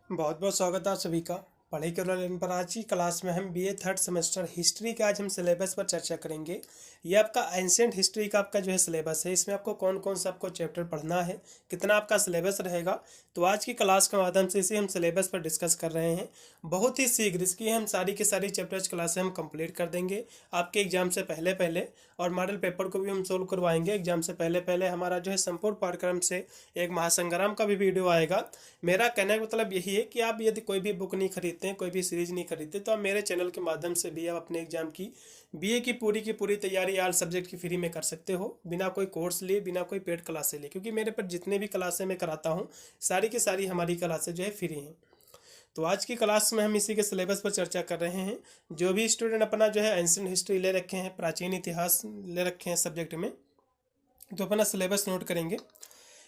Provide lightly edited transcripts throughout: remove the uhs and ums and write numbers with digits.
बहुत बहुत स्वागत है आप सभी का पढ़ाई के ऑनलाइन पर। आज की क्लास में हम बीए थर्ड सेमेस्टर हिस्ट्री के आज हम सिलेबस पर चर्चा करेंगे। ये आपका एंशिएंट हिस्ट्री का आपका जो है सिलेबस है, इसमें आपको कौन कौन सा आपको चैप्टर पढ़ना है, कितना आपका सिलेबस रहेगा। तो आज की क्लास के माध्यम से इसे हम सिलेबस पर डिस्कस कर रहे हैं। बहुत ही शीघ्र इसकी हम सारी की सारी चैप्टर्स क्लासें हम कंप्लीट कर देंगे आपके एग्जाम से पहले पहले, और मॉडल पेपर को भी हम सोल्व करवाएंगे एग्जाम से पहले पहले। हमारा जो है संपूर्ण पाठ्यक्रम से एक महासंग्राम का भी वीडियो आएगा। मेरा कहने का मतलब यही है कि आप यदि कोई भी बुक नहीं खरीदते हैं, कोई भी सीरीज नहीं खरीदते, तो आप मेरे चैनल के माध्यम से भी आप अपने एग्जाम की बीए की पूरी तैयारी आल सब्जेक्ट की फ्री में कर सकते हो, बिना कोई कोर्स लिए, बिना कोई पेड क्लास से लिए। क्योंकि मेरे पर जितने भी क्लासें मैं कराता हूँ सारी की सारी हमारी क्लासें जो है फ्री हैं। तो आज की क्लास में हम इसी के सिलेबस पर चर्चा कर रहे हैं। जो भी स्टूडेंट अपना जो है एंशिएंट हिस्ट्री ले रखे हैं, प्राचीन इतिहास ले रखे हैं सब्जेक्ट में, तो अपना सिलेबस नोट करेंगे।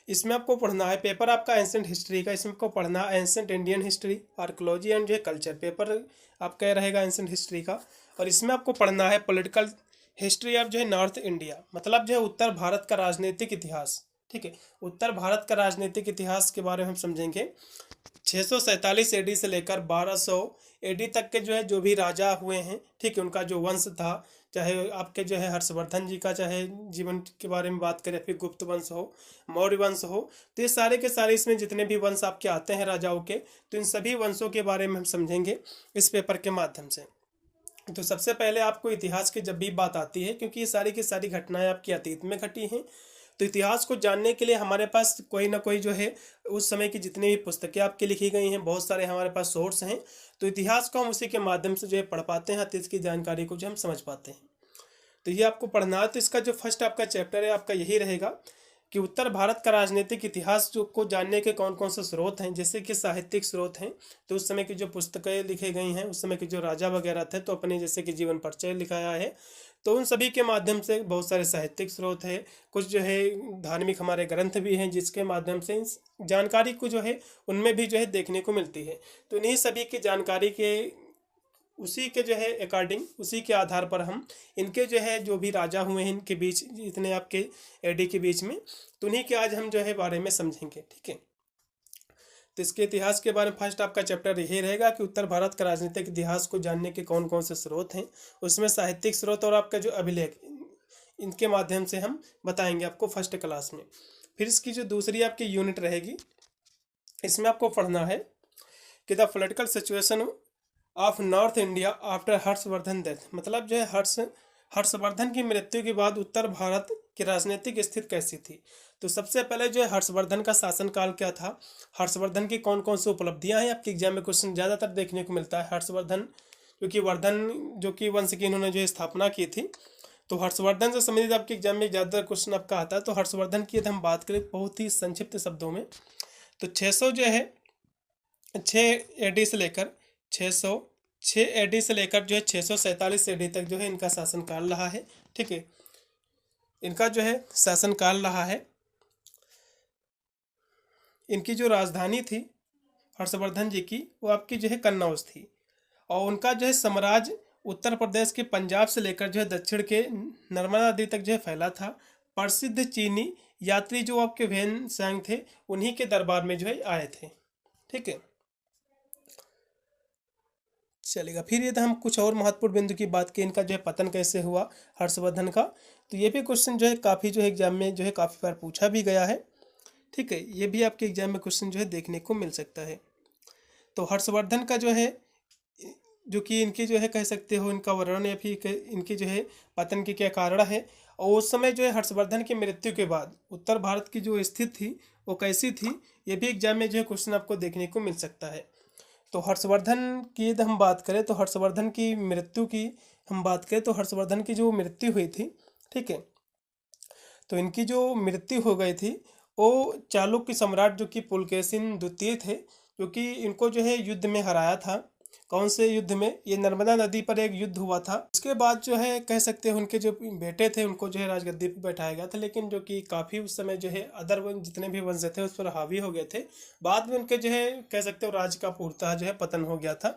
इसमें आपको पढ़ना है पेपर आपका एंशिएंट हिस्ट्री का। इसमें आपको पढ़ना है ancient Indian history, archaeology and जो है कल्चर, पेपर आपका रहेगा एंशिएंट हिस्ट्री का। और इसमें आपको पढ़ना है पॉलिटिकल हिस्ट्री ऑफ जो है नॉर्थ इंडिया, मतलब जो है उत्तर भारत का राजनीतिक इतिहास। ठीक है, उत्तर भारत का राजनीतिक इतिहास के बारे में हम समझेंगे। 647 एडी से लेकर 1200 एडी तक के जो है जो भी राजा हुए हैं, ठीक है, उनका जो वंश था, चाहे आपके जो है हर्षवर्धन जी का चाहे जीवन के बारे में बात करें, फिर गुप्त वंश हो, मौर्य वंश हो, तो ये सारे के सारे इसमें जितने भी वंश आपके आते हैं राजाओं के, तो इन सभी वंशों के बारे में हम समझेंगे इस पेपर के माध्यम से। तो सबसे पहले आपको इतिहास की जब भी बात आती है, क्योंकि ये सारी की सारी घटनाएं आपकी अतीत में घटी हैं, तो इतिहास को जानने के लिए हमारे पास कोई ना कोई जो है उस समय की जितनी भी पुस्तकें आपकी लिखी गई हैं, बहुत सारे हमारे पास सोर्स हैं। तो इतिहास को हम उसी के माध्यम से जो है पढ़ पाते हैं, अतीत की जानकारी को जो हम समझ पाते हैं। तो ये आपको पढ़ना है। तो इसका जो फर्स्ट आपका चैप्टर है आपका यही रहेगा कि उत्तर भारत का राजनीतिक इतिहास जो को जानने के कौन कौन से स्रोत हैं। जैसे कि साहित्यिक स्रोत हैं, तो उस समय की जो पुस्तकें लिखी गई हैं, उस समय के जो राजा वगैरह थे, तो अपने जैसे कि जीवन परिचय लिखाया है, तो उन सभी के माध्यम से बहुत सारे साहित्यिक स्रोत है। कुछ जो है धार्मिक हमारे ग्रंथ भी हैं, जिसके माध्यम से इस जानकारी को जो है उनमें भी जो है देखने को मिलती है। तो इन्हीं सभी की जानकारी के उसी के जो है अकॉर्डिंग, उसी के आधार पर हम इनके जो है जो भी राजा हुए हैं इनके बीच, इतने आपके एडी के बीच में, तो उन्हीं के आज हम जो है बारे में समझेंगे। ठीक है, तो इसके इतिहास के बारे में फर्स्ट आपका चैप्टर यही रहेगा कि उत्तर भारत का राजनीतिक इतिहास को जानने के कौन कौन से स्रोत हैं, उसमें साहित्यिक स्रोत और आपका जो अभिलेख, इनके माध्यम से हम बताएंगे आपको फर्स्ट क्लास में। फिर इसकी जो दूसरी आपकी यूनिट रहेगी, इसमें आपको पढ़ना है कि the political situation of north India after Harshvardhan death, मतलब जो है हर्षवर्धन की मृत्यु के बाद उत्तर भारत की राजनीतिक स्थिति कैसी थी। तो सबसे पहले जो है हर्षवर्धन का शासनकाल क्या था, हर्षवर्धन की कौन कौन सी उपलब्धियां हैं। आपके एग्जाम में क्वेश्चन ज़्यादातर देखने को मिलता है हर्षवर्धन, क्योंकि वर्धन जो कि वंश की इन्होंने जो स्थापना की थी, तो हर्षवर्धन से संबंधित आपके एग्जाम में ज़्यादातर क्वेश्चन आपका आता है। तो हर्षवर्धन की यदि हम बात करें बहुत ही संक्षिप्त शब्दों में, तो 600 जो है 6 एडी से लेकर 606 एडी से लेकर जो है 647 एडी तक जो है इनका शासनकाल रहा है। ठीक है, इनका जो है शासनकाल रहा है। इनकी जो राजधानी थी हर्षवर्धन जी की, वो आपकी जो है कन्नौज थी, और उनका जो है साम्राज्य उत्तर प्रदेश के पंजाब से लेकर जो है दक्षिण के नर्मदा नदी तक जो है फैला था। प्रसिद्ध चीनी यात्री जो आपके वेन सांग थे, उन्हीं के दरबार में जो है आए थे। ठीक है, चलेगा। फिर यदि हम कुछ और महत्वपूर्ण बिंदु की बात की, इनका जो है पतन कैसे हुआ हर्षवर्धन का, तो ये भी क्वेश्चन जो है काफ़ी जो है एग्जाम में जो है काफ़ी बार पूछा भी गया है। ठीक है, ये भी आपके एग्जाम में क्वेश्चन जो है देखने को मिल सकता है। तो हर्षवर्धन का जो है, जो कि इनकी जो है कह सकते हो इनका वर्णन या फिर इनकी जो है पतन के क्या कारण है, और उस समय जो है हर्षवर्धन की मृत्यु के बाद उत्तर भारत की जो स्थिति थी वो कैसी थी, ये भी एग्जाम में जो है क्वेश्चन आपको देखने को मिल सकता है। तो हर्षवर्धन की यदि हम बात करें, तो हर्षवर्धन की मृत्यु की हम बात करें, तो हर्षवर्धन की जो मृत्यु हुई थी, ठीक है, तो इनकी जो मृत्यु हो गई थी वो चालुक्य सम्राट जो कि पुलकेशिन द्वितीय थे, जो कि इनको जो है युद्ध में हराया था। कौन से युद्ध में, ये नर्मदा नदी पर एक युद्ध हुआ था। उसके बाद जो है कह सकते हैं उनके जो बेटे थे उनको जो है राजगद्दी पर बैठाया गया था, लेकिन जो कि काफ़ी उस समय जो है अदर जितने भी वंश थे उस पर हावी हो गए थे। बाद में उनके जो है कह सकते हो राज्य का पूर्णतः जो है पतन हो गया था।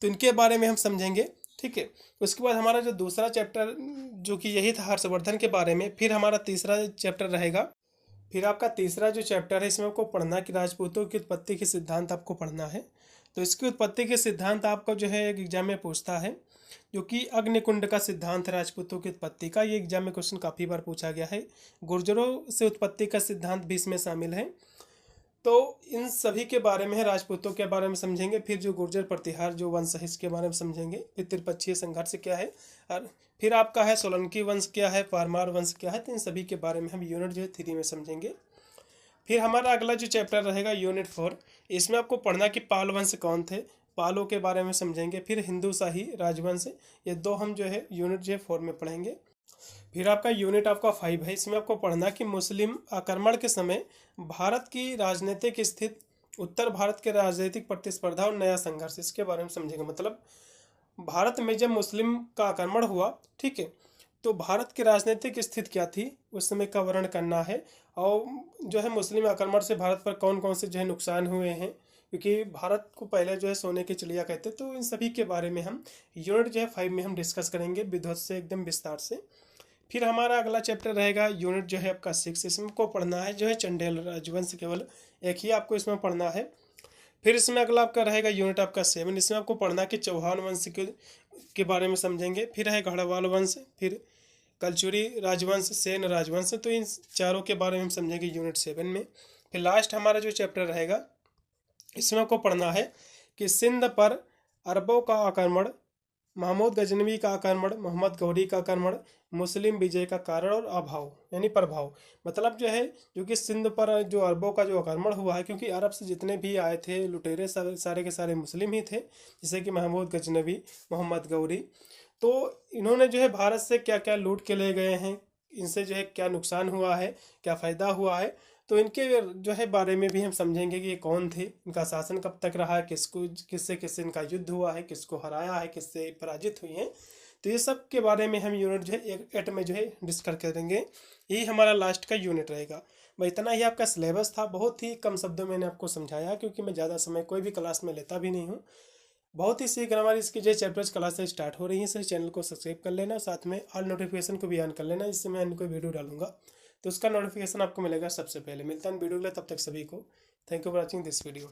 तो इनके बारे में हम समझेंगे। ठीक है, उसके बाद हमारा जो दूसरा चैप्टर जो कि यही था हर्षवर्धन के बारे में, फिर हमारा तीसरा चैप्टर रहेगा, फिर आपका तीसरा जो चैप्टर है इसमें आपको पढ़ना कि राजपूतों की उत्पत्ति के सिद्धांत आपको पढ़ना है। तो इसकी उत्पत्ति के सिद्धांत आपको जो है एक एग्जाम में पूछता है, जो कि अग्निकुंड का सिद्धांत है राजपूतों की उत्पत्ति का। ये एग्जाम में क्वेश्चन काफ़ी बार पूछा गया है। गुर्जरों से उत्पत्ति का सिद्धांत भी इसमें शामिल है। तो इन सभी के बारे में है, राजपूतों के बारे में समझेंगे, फिर जो गुर्जर प्रतिहार जो वंश है इसके बारे में समझेंगे, फिर त्रिपक्षीय संघर्ष क्या है, और फिर आपका है सोलंकी वंश क्या है, परमार वंश क्या है। तो इन सभी के बारे में हम यूनिट जो है 3 में समझेंगे। फिर हमारा अगला जो चैप्टर रहेगा यूनिट 4, इसमें आपको पढ़ना कि पाल वंश कौन थे, पालों के बारे में समझेंगे। फिर हिंदू शाही राजवंश, ये 2 हम जो है यूनिट जो है 4 में पढ़ेंगे। फिर आपका यूनिट आपका 5 है, इसमें आपको पढ़ना कि मुस्लिम आक्रमण के समय भारत की राजनीतिक स्थिति, उत्तर भारत के राजनीतिक प्रतिस्पर्धा और नया संघर्ष, इसके बारे में समझेंगे। मतलब भारत में जब मुस्लिम का आक्रमण हुआ, ठीक है, तो भारत की राजनीतिक स्थिति क्या थी उस समय का वर्णन करना है। और जो है मुस्लिम आक्रमण से भारत पर कौन कौन से जो है नुकसान हुए हैं, क्योंकि भारत को पहले जो है सोने की चिड़िया कहते। तो इन सभी के बारे में हम यूनिट जो है 5 में हम डिस्कस करेंगे विधिवत से, एकदम विस्तार से। फिर हमारा अगला चैप्टर रहेगा यूनिट जो है आपका 6, इसमें को पढ़ना है जो है चंदेल राजवंश, केवल एक ही आपको इसमें पढ़ना है। फिर इसमें अगला आपका रहेगा यूनिट आपका 7, इसमें आपको पढ़ना कि चौहान वंश के बारे में समझेंगे। फिर है गढ़वाल वंश, फिर कलचुरी राजवंश, सेन राजवंश। तो इन चारों के बारे में हम समझेंगे यूनिट 7 में। फिर लास्ट हमारा जो चैप्टर रहेगा इसमें आपको पढ़ना है कि सिंध पर अरबों का आक्रमण, महमूद गजनवी का आक्रमण, मोहम्मद गौरी का आक्रमण, मुस्लिम विजय का कारण और अभाव यानी प्रभाव। मतलब जो है जो कि सिंध पर जो अरबों का जो आक्रमण हुआ है, क्योंकि अरब से जितने भी आए थे लुटेरे सारे के सारे मुस्लिम ही थे, जैसे कि महमूद गजनवी, मोहम्मद गौरी। तो इन्होंने जो है भारत से क्या क्या लूट के ले गए हैं, इनसे जो है क्या नुकसान हुआ है, क्या फ़ायदा हुआ है। तो इनके जो है बारे में भी हम समझेंगे कि ये कौन थे, इनका शासन कब तक रहा है, किससे किससे इनका युद्ध हुआ है, किसको हराया है, किससे पराजित हुई हैं। तो ये सब के बारे में हम यूनिट जो है 8 में जो है डिस्कस करेंगे। यही हमारा लास्ट का यूनिट रहेगा। भाई इतना ही आपका सिलेबस था, बहुत ही कम शब्दों में मैंने आपको समझाया, क्योंकि मैं ज़्यादा समय कोई भी क्लास में लेता भी नहीं हूँ। बहुत ही सीख हमारी इसकी जो चैप्टर्स क्लास से स्टार्ट हो रही है, इस चैनल को सब्सक्राइब कर लेना, साथ में ऑल नोटिफिकेशन को भी ऑन कर लेना, जिससे मैं इनको वीडियो डालूंगा तो उसका नोटिफिकेशन आपको मिलेगा सबसे पहले। मिलता है वीडियो के लिए, तब तक सभी को thank you for watching this video.